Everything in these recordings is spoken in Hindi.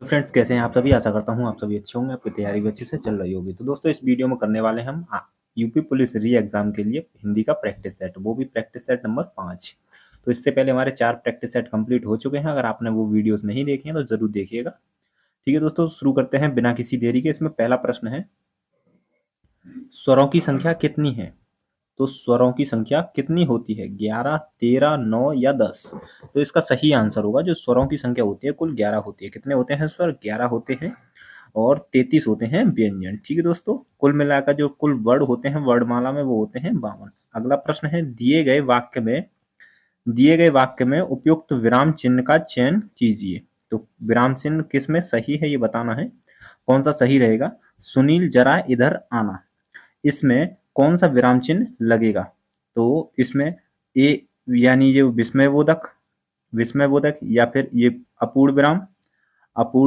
तो फ्रेंड्स कैसे हैं आप सभी। आशा करता हूँ आप सभी अच्छे होंगे, आपकी तैयारी भी अच्छे से चल रही होगी। तो दोस्तों इस वीडियो में करने वाले हम यूपी पुलिस री एग्जाम के लिए हिंदी का प्रैक्टिस सेट, वो भी प्रैक्टिस सेट नंबर 5। तो इससे पहले हमारे 4 प्रैक्टिस सेट कंप्लीट हो चुके हैं। अगर आपने वो वीडियोस नहीं देखे हैं तो जरूर देखिएगा। ठीक है दोस्तों, शुरू करते हैं बिना किसी देरी के। इसमें पहला प्रश्न है, स्वरों की संख्या कितनी है? तो स्वरों की संख्या कितनी होती है? 11, 13, 9 या 10? तो इसका सही आंसर होगा, जो स्वरों की संख्या होती है कुल 11 होती है। कितने होते हैं स्वर? 11 होते हैं और 33 होते हैं व्यंजन। ठीक है दोस्तों, कुल मिलाकर जो कुल वर्ड होते हैं वर्णमाला में वो होते हैं 52। अगला प्रश्न है, दिए गए वाक्य में उपयुक्त विराम चिन्ह का चयन कीजिए। तो विराम चिन्ह किस में सही है ये बताना है। कौन सा सही रहेगा? सुनील जरा इधर आना, इसमें कौन सा विराम चिन्ह लगेगा? तो इसमें ए यानी ये विस्मयबोधक या फिर ये अपूर्ण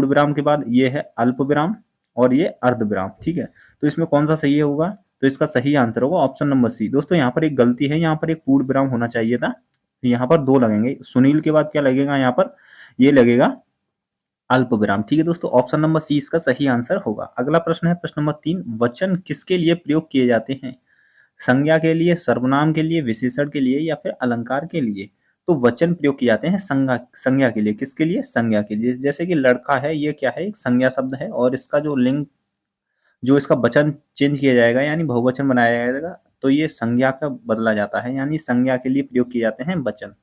विराम के बाद ये है अल्प विराम और ये अर्ध विराम। ठीक है, तो इसमें कौन सा सही होगा? तो इसका सही आंसर होगा ऑप्शन नंबर सी। दोस्तों यहाँ पर एक गलती है, यहाँ पर एक पूर्ण विराम होना चाहिए था, यहाँ पर 2 लगेंगे। सुनील के बाद क्या लगेगा यहाँ पर? ये लगेगा अल्प विराम। ठीक है दोस्तों, ऑप्शन नंबर सी इसका सही आंसर होगा। अगला प्रश्न है प्रश्न नंबर 3, वचन किसके लिए प्रयोग किए जाते हैं? संज्ञा के लिए, सर्वनाम के लिए, विशेषण के लिए या फिर अलंकार के लिए? तो वचन प्रयोग किए जाते हैं संज्ञा के लिए। किसके लिए? संज्ञा के लिए। जैसे कि लड़का है, ये क्या है? एक संज्ञा शब्द है और इसका जो लिंग, जो इसका वचन चेंज किया जाएगा यानी बहुवचन बनाया जाएगा, तो ये संज्ञा का बदला जाता है, यानी संज्ञा के लिए प्रयोग किए जाते हैं वचन।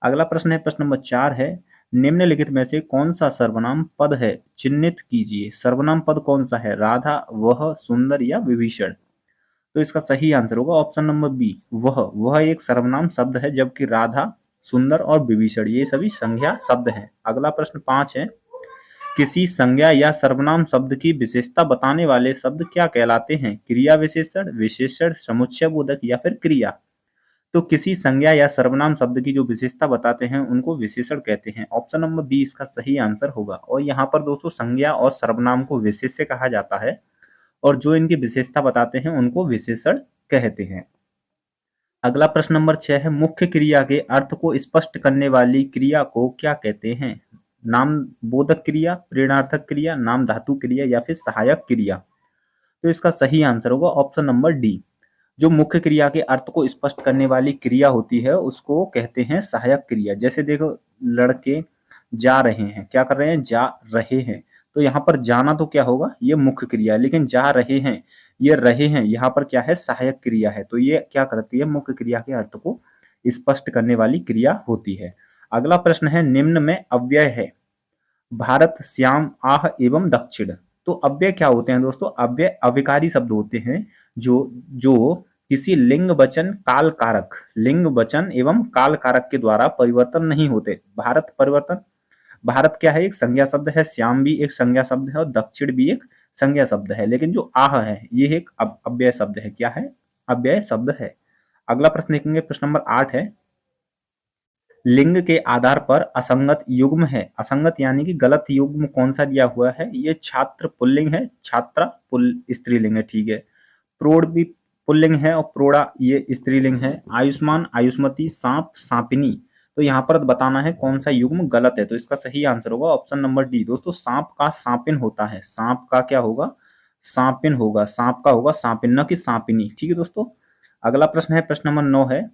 अगला प्रश्न है प्रश्न नंबर 4 है, निम्नलिखित में से कौन सा सर्वनाम पद है? चिन्हित कीजिए। सर्वनाम पद कौन सा है? राधा, वह, सुंदर या विभीषण? तो इसका सही आंसर होगा ऑप्शन नंबर बी, वह एक सर्वनाम शब्द है, जबकि राधा, सुंदर और विभीषण ये सभी संज्ञा शब्द हैं। अगला प्रश्न 5 है, किसी संज्ञा या सर्वनाम शब्द की विशेषता बताने वाले शब्द क्या कहलाते हैं? क्रिया विशेषण, विशेषण, समुच्चय बोधक या फिर क्रिया? तो किसी संज्ञा या सर्वनाम शब्द की जो विशेषता बताते हैं उनको विशेषण कहते हैं। ऑप्शन नंबर बी इसका सही आंसर होगा। और यहाँ पर दोस्तों संज्ञा और सर्वनाम को विशेष्य कहा जाता है और जो इनकी विशेषता बताते हैं उनको विशेषण कहते हैं। अगला प्रश्न नंबर 6 है, मुख्य क्रिया के अर्थ को स्पष्ट करने वाली क्रिया को क्या कहते हैं? नाम बोधक क्रिया, प्रेरणार्थक क्रिया, नाम धातु क्रिया या फिर सहायक क्रिया? तो इसका सही आंसर होगा ऑप्शन नंबर डी। जो मुख्य क्रिया के अर्थ को स्पष्ट करने वाली क्रिया होती है उसको कहते हैं सहायक क्रिया। जैसे देखो, लड़के जा रहे हैं, क्या कर रहे हैं? जा रहे हैं। तो यहाँ पर जाना तो क्या होगा? ये मुख्य क्रिया है, लेकिन जा रहे हैं, ये रहे हैं, यहाँ पर क्या है? सहायक क्रिया है। तो ये क्या करती है? मुख्य क्रिया के अर्थ को स्पष्ट करने वाली क्रिया होती है। अगला प्रश्न है, निम्न में अव्यय है भारत, श्याम, आह एवं दक्षिण। तो अव्यय क्या होते हैं दोस्तों? अव्यय अविकारी शब्द होते हैं जो जो किसी लिंग वचन एवं काल कारक के द्वारा परिवर्तन नहीं होते। भारत क्या है? एक संज्ञा शब्द है, श्याम भी एक संज्ञा शब्द है और दक्षिण भी एक संज्ञा शब्द है, लेकिन जो आह है ये एक अव्यय शब्द है। क्या है? अव्यय शब्द है। अगला प्रश्न देखेंगे, प्रश्न नंबर 8 है, लिंग के आधार पर असंगत युग्म है। असंगत यानी कि गलत युग्म कौन सा दिया हुआ है? ये छात्र पुल्लिंग है, छात्रा स्त्रीलिंग है। ठीक है, प्रौढ़ भी पुल्लिंग है और प्रौढ़ा ये स्त्रीलिंग है। आयुष्मान, आयुष्मती, सांप, सांपिनी। तो यहाँ पर बताना है कौन सा युग्म गलत है। तो इसका सही आंसर होगा ऑप्शन नंबर डी। दोस्तों सांप का सांपिन होता है, सांप का क्या होगा? सांपिन होगा, सांप का होगा सांपिन, न कि सांपिनी। ठीक है दोस्तों, अगला प्रश्न है प्रश्न नंबर 9 है,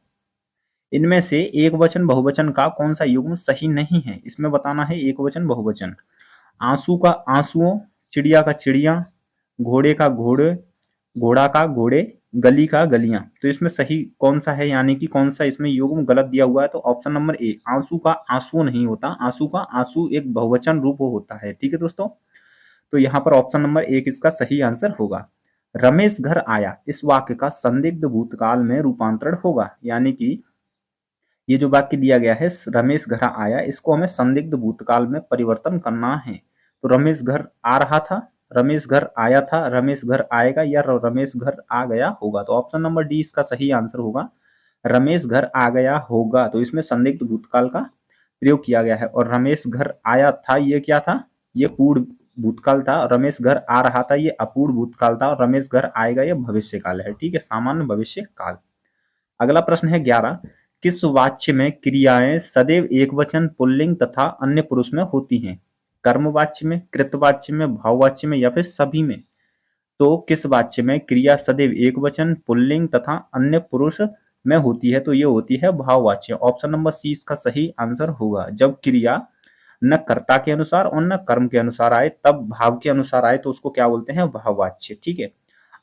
इनमें से एक वचन बहुवचन का कौन सा युग्म सही नहीं है? इसमें बताना है एक वचन बहुवचन। आंसू का आंसुओं, चिड़िया का चिड़िया, घोड़े का घोड़े, घोड़ा का घोड़े, गली का गलियां। तो इसमें सही कौन सा है, यानी कि कौन सा इसमें युग्म गलत दिया हुआ है? तो ऑप्शन नंबर ए, आंसू का आंसू नहीं होता, आंसू का आंसू एक बहुवचन रूप होता है। ठीक है दोस्तों, तो यहाँ पर ऑप्शन नंबर एक इसका सही आंसर होगा। रमेश घर आया, इस वाक्य का संदिग्ध भूतकाल में रूपांतरण होगा, यानी कि ये जो वाक्य दिया गया है रमेश घर आया, इसको हमें संदिग्ध भूतकाल में परिवर्तन करना है। तो रमेश घर आ रहा था, रमेश घर आया था, रमेश घर आएगा या रमेश घर आ गया होगा? तो ऑप्शन नंबर डी इसका सही आंसर होगा, रमेश घर आ गया होगा। तो इसमें संदिग्ध भूतकाल का प्रयोग किया गया है। और रमेश घर आया था ये क्या था? ये पूर्ण भूतकाल था। रमेश घर आ रहा था ये अपूर्ण भूतकाल था और रमेश घर आएगा ये भविष्य काल है। ठीक है, सामान्य भविष्य काल। अगला प्रश्न है 11, किस वाच्य में क्रियाएं सदैव एकवचन, पुल्लिंग तथा अन्य पुरुष में होती हैं? कर्मवाच्य में, कृतवाच्य में, भाववाच्य में या फिर सभी में? तो किस वाच्य में क्रिया सदैव एक वचन, पुल्लिंग तथा अन्य पुरुष में होती है? तो ये होती है भाववाच्य। ऑप्शन नंबर सी इसका सही आंसर होगा। जब क्रिया न कर्ता के अनुसार और न कर्म के अनुसार आए, तब भाव के अनुसार आए तो उसको क्या बोलते हैं? भाववाच्य। ठीक है।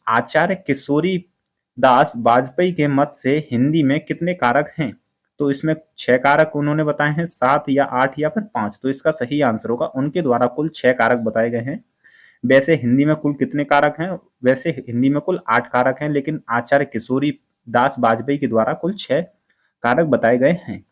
आचार्य किशोरी दास वाजपेयी के मत से हिंदी में कितने कारक हैं? तो इसमें 6 कारक उन्होंने बताए हैं, 7 या 8 या फिर 5। तो इसका सही आंसर होगा उनके द्वारा कुल 6 कारक बताए गए हैं। वैसे हिंदी में कुल कितने कारक हैं? वैसे हिंदी में कुल 8 कारक हैं, लेकिन आचार्य किशोरी दास वाजपेयी के द्वारा कुल 6 कारक बताए गए हैं।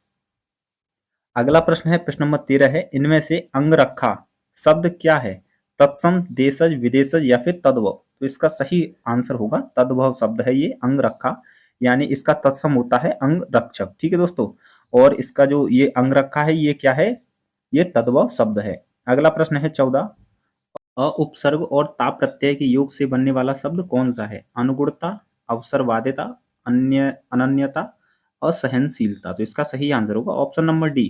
अगला प्रश्न है, प्रश्न नंबर 13 है, इनमें से अंगरखा शब्द क्या है? तत्सम, देशज, विदेशज या फिर तद्भव? तो इसका सही आंसर होगा तद्भव शब्द है ये अंगरखा, यानी इसका तत्सम होता है अंगरक्षक। ठीक है दोस्तों। और इसका जो ये अंगरखा है ये क्या है? ये तद्भव शब्द है। अगला प्रश्न है 14, अ उपसर्ग और ता प्रत्यय के योग से बनने वाला शब्द कौन सा है? अनुगुणता, अवसरवादिता, अनन्यता, असहनशीलता? तो इसका सही आंसर होगा ऑप्शन नंबर डी,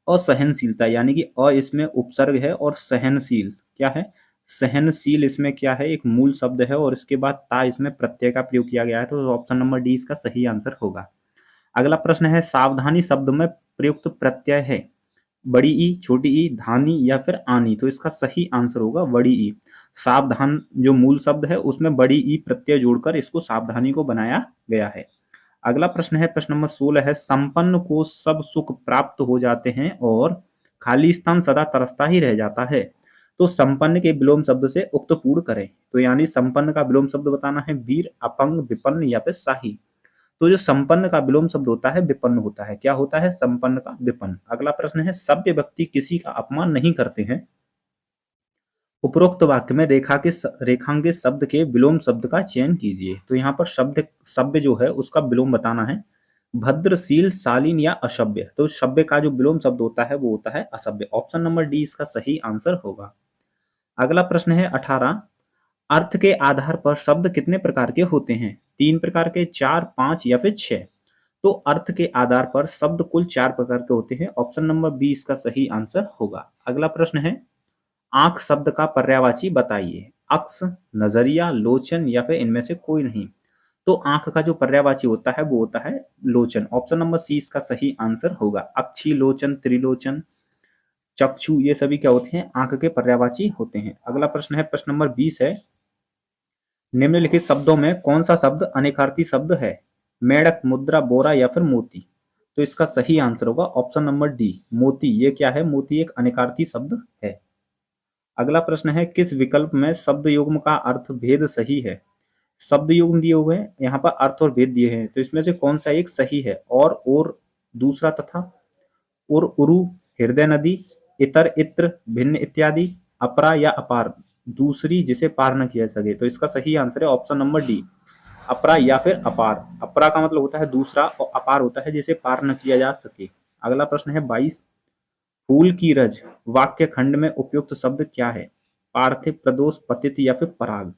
असहनशीलता। यानी कि अ इसमें उपसर्ग है और सहनशील क्या है? सहनशील इसमें क्या है? एक मूल शब्द है और इसके बाद ता इसमें प्रत्यय का प्रयोग किया गया है, तो ऑप्शन नंबर डी इसका सही आंसर होगा। अगला प्रश्न है, सावधानी शब्द में प्रयुक्त प्रत्यय है बड़ी ई, छोटी ई, धानी या फिर आनी? तो इसका सही आंसर होगा बड़ी ई। सावधान जो मूल शब्द है उसमें बड़ी ई प्रत्यय जोड़कर इसको सावधानी को बनाया गया है। अगला प्रश्न है, प्रश्न नंबर 16 है, संपन्न को सब सुख प्राप्त हो जाते हैं और खाली स्थान सदा तरसता ही रह जाता है। तो संपन्न के विलोम शब्द से उक्त पूर्ण करें। तो यानी संपन्न का विलोम शब्द बताना है वीर, अपंग, विपन्न या फिर शाही। तो जो संपन्न का विलोम शब्द होता है विपन्न होता है। क्या होता है? संपन्न का विपन्न। अगला प्रश्न है, सभ्य व्यक्ति किसी का अपमान नहीं करते हैं। उपरोक्त वाक्य में रेखांकित शब्द के विलोम शब्द का चयन कीजिए। तो यहाँ पर शब्द सभ्य जो है उसका विलोम बताना है भद्रशील, शालीन या असभ्य। तो सभ्य का जो विलोम शब्द होता है वो होता है असभ्य। ऑप्शन नंबर डी इसका सही आंसर होगा। अगला प्रश्न है 18, अर्थ के आधार पर शब्द कितने प्रकार के होते हैं? 3 प्रकार के, 4, 5 या फिर 6? तो अर्थ के आधार पर शब्द कुल 4 प्रकार के होते हैं। ऑप्शन नंबर बी इसका सही आंसर होगा। अगला प्रश्न है, आंख शब्द का पर्यायवाची बताइए। अक्स, नजरिया, लोचन या फिर इनमें से कोई नहीं? तो आंख का जो पर्यायवाची होता है वो होता है लोचन। ऑप्शन नंबर सी इसका सही आंसर होगा। अक्षी, लोचन, त्रिलोचन, चक्षु ये सभी क्या होते हैं? आंख के पर्यायवाची होते हैं। अगला प्रश्न है, प्रश्न नंबर 20 है, निम्नलिखित शब्दों में कौन सा शब्द अनेकार्थी शब्द है? मेढक, मुद्रा, बोरा या फिर मोती? तो इसका सही आंसर होगा ऑप्शन नंबर डी, मोती। ये क्या है? मोती एक अनेकार्थी शब्द है। अगला प्रश्न है, किस विकल्प में शब्द युग्म का अर्थ भेद सही है? शब्द युग्म दिए हुए हैं, यहाँ पर अर्थ और भेद दिए हैं, तो इसमें से कौन सा एक सही है? और दूसरा तथा, उर, उरु, हृदय, नदी, इतर, इत्र, भिन्न इत्यादि, अपरा या अपार, दूसरी जिसे पार न किया सके? तो इसका सही आंसर है ऑप्शन नंबर डी, अपरा या फिर अपार। अपरा का मतलब होता है दूसरा और अपार होता है जिसे पार न किया जा सके। अगला प्रश्न है 22, फूल की रज वाक्य खंड में उपयुक्त शब्द क्या है? पार्थिव, प्रदोष, पतित या फिर पराग?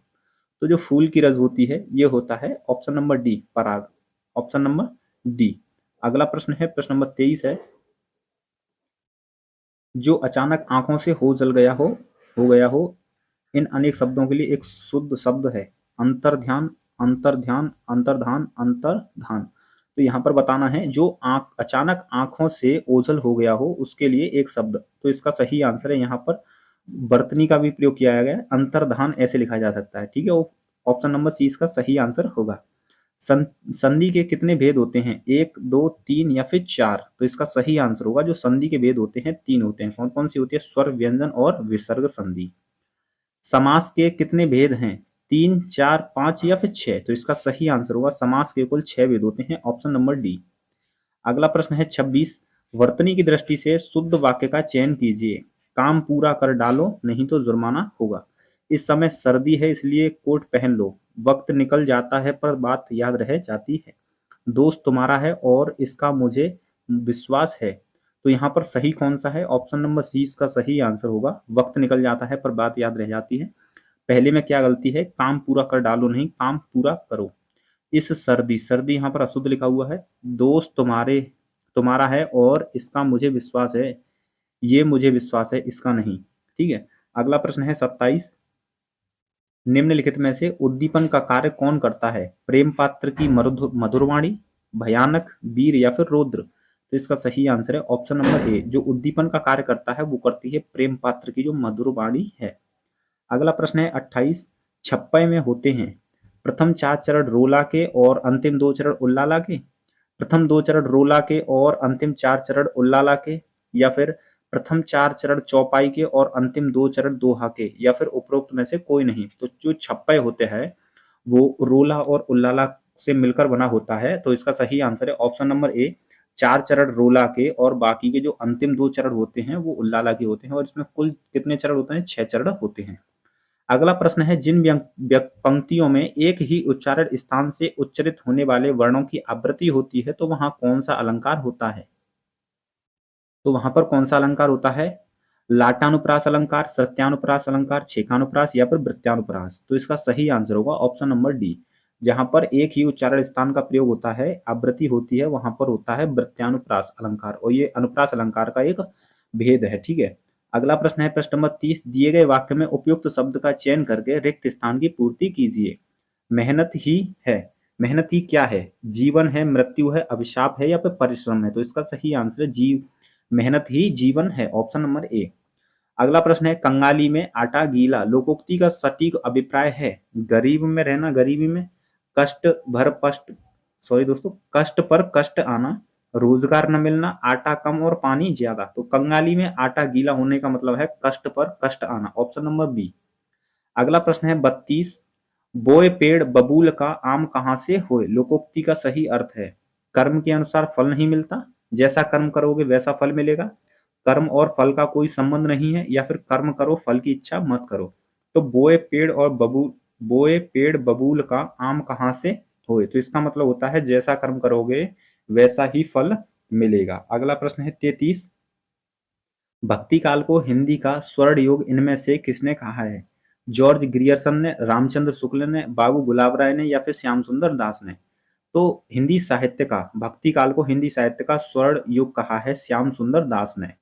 तो जो फूल की रज होती है ये होता है option number D, Parag. Option number D. अगला प्रश्न है, प्रश्न नंबर 23 है, जो अचानक आंखों से हो जल गया हो गया हो, इन अनेक शब्दों के लिए एक शुद्ध शब्द है अंतर्ध्यान, अंतर्ध्यान, अंतर्धान, अंतर्धान। तो यहाँ पर बताना है जो अचानक आंखों से ओझल हो गया हो उसके लिए एक शब्द। तो इसका सही आंसर है यहाँ पर वर्तनी का भी प्रयोग किया गया है, अंतर्धान ऐसे लिखा जा सकता है। ठीक है। ऑप्शन नंबर सी इसका सही आंसर होगा। संधि के कितने भेद होते हैं? 1, 2, 3 या फिर 4? तो इसका सही आंसर होगा जो संधि के भेद होते हैं 3 होते हैं। कौन कौन सी होती है? स्वर, व्यंजन और विसर्ग संधि। समास के कितने भेद हैं? 3, 4, 5 या फिर 6? तो इसका सही आंसर होगा समास के कुल 6 भेद होते हैं। Option number D. अगला प्रश्न है 26, वर्तनी की दृष्टि से शुद्ध वाक्य का चयन कीजिए। काम पूरा कर डालो नहीं तो जुर्माना होगा। इस समय सर्दी है इसलिए कोट पहन लो। वक्त निकल जाता है पर बात याद रह जाती है। दोस्त तुम्हारा है और इसका मुझे विश्वास है। तो यहाँ पर सही कौन सा है? ऑप्शन नंबर सी इसका सही आंसर होगा। वक्त निकल जाता है पर बात याद रह जाती है। पहले में क्या गलती है? काम पूरा कर डालो नहीं, काम पूरा करो। इस सर्दी, सर्दी यहाँ पर अशुद्ध लिखा हुआ है। दोस्त तुम्हारा है और इसका मुझे विश्वास है, ये मुझे विश्वास है इसका नहीं। ठीक है। अगला प्रश्न है 27, निम्नलिखित में से उद्दीपन का कार्य कौन करता है? प्रेम पात्र की मधुरवाणी, भयानक, वीर या फिर रौद्र? तो इसका सही आंसर है ऑप्शन नंबर ए, जो उद्दीपन का कार्य करता है वो करती है प्रेम पात्र की जो मधुरवाणी है। अगला प्रश्न है 28, छप्पय में होते हैं प्रथम 4 चरण रोला के और अंतिम 2 चरण उल्लाला के, प्रथम 2 चरण रोला के और अंतिम 4 चरण उल्लाला के, या फिर प्रथम 4 चरण चौपाई के और अंतिम 2 चरण दोहा के, या फिर उपरोक्त में से कोई नहीं? तो जो छप्पय होते हैं वो रोला और उल्लाला से मिलकर बना होता है, तो इसका सही आंसर है ऑप्शन नंबर ए, 4 चरण रोला के और बाकी के जो अंतिम 2 चरण होते हैं वो उल्लाला के होते हैं, और इसमें कुल कितने चरण होते हैं? 6 चरण होते हैं। अगला प्रश्न है, जिन पंक्तियों में एक ही उच्चारण स्थान से उच्चरित होने वाले वर्णों की आवृत्ति होती है तो वहां कौन सा अलंकार होता है? तो वहां पर कौन सा अलंकार होता है? लाटानुप्रास अलंकार, सत्यानुप्रास अलंकार, छेकानुप्रास या फिर वृत्तानुप्रास? तो इसका सही आंसर होगा ऑप्शन नंबर डी, जहां पर एक ही उच्चारण स्थान का प्रयोग होता है, आवृत्ति होती है, वहां पर होता है वृत्तानुप्रास अलंकार, और ये अनुप्रास अलंकार का एक भेद है। ठीक है। अगला प्रश्न है प्रश्न नंबर 30, दिए गए वाक्य में उपयुक्त शब्द का चयन करके रिक्त स्थान की पूर्ति कीजिए। मेहनत ही है, मेहनत ही क्या है? जीवन है, मृत्यु है, अभिशाप है या फिर परिश्रम है? तो इसका सही आंसर है मेहनत ही जीवन है, ऑप्शन नंबर ए। अगला प्रश्न है, कंगाली में आटा गीला लोकोक्ति का सटीक अभिप्राय है? गरीब में रहना, गरीबी में, कष्ट भर कष्ट, सॉरी दोस्तों, कष्ट पर कष्ट आना, रोजगार न मिलना, आटा कम और पानी ज्यादा? तो कंगाली में आटा गीला होने का मतलब है कष्ट पर कष्ट आना, ऑप्शन नंबर बी। अगला प्रश्न है 32, बोए पेड़ बबूल का आम कहाँ से होए लोकोक्ति का सही अर्थ है? कर्म के अनुसार फल नहीं मिलता, जैसा कर्म करोगे वैसा फल मिलेगा, कर्म और फल का कोई संबंध नहीं है, या फिर कर्म करो फल की इच्छा मत करो? तो बोए पेड़ बबूल का आम कहाँ से होए, तो इसका मतलब होता है जैसा कर्म करोगे वैसा ही फल मिलेगा। अगला प्रश्न है 33, भक्ति काल को हिंदी का स्वर्ण युग इनमें से किसने कहा है? जॉर्ज ग्रियर्सन ने, रामचंद्र शुक्ल ने, बाबू गुलाब राय ने या फिर श्याम सुंदर दास ने? तो हिंदी साहित्य का, भक्ति काल को हिंदी साहित्य का स्वर्ण युग कहा है श्याम सुंदर दास ने।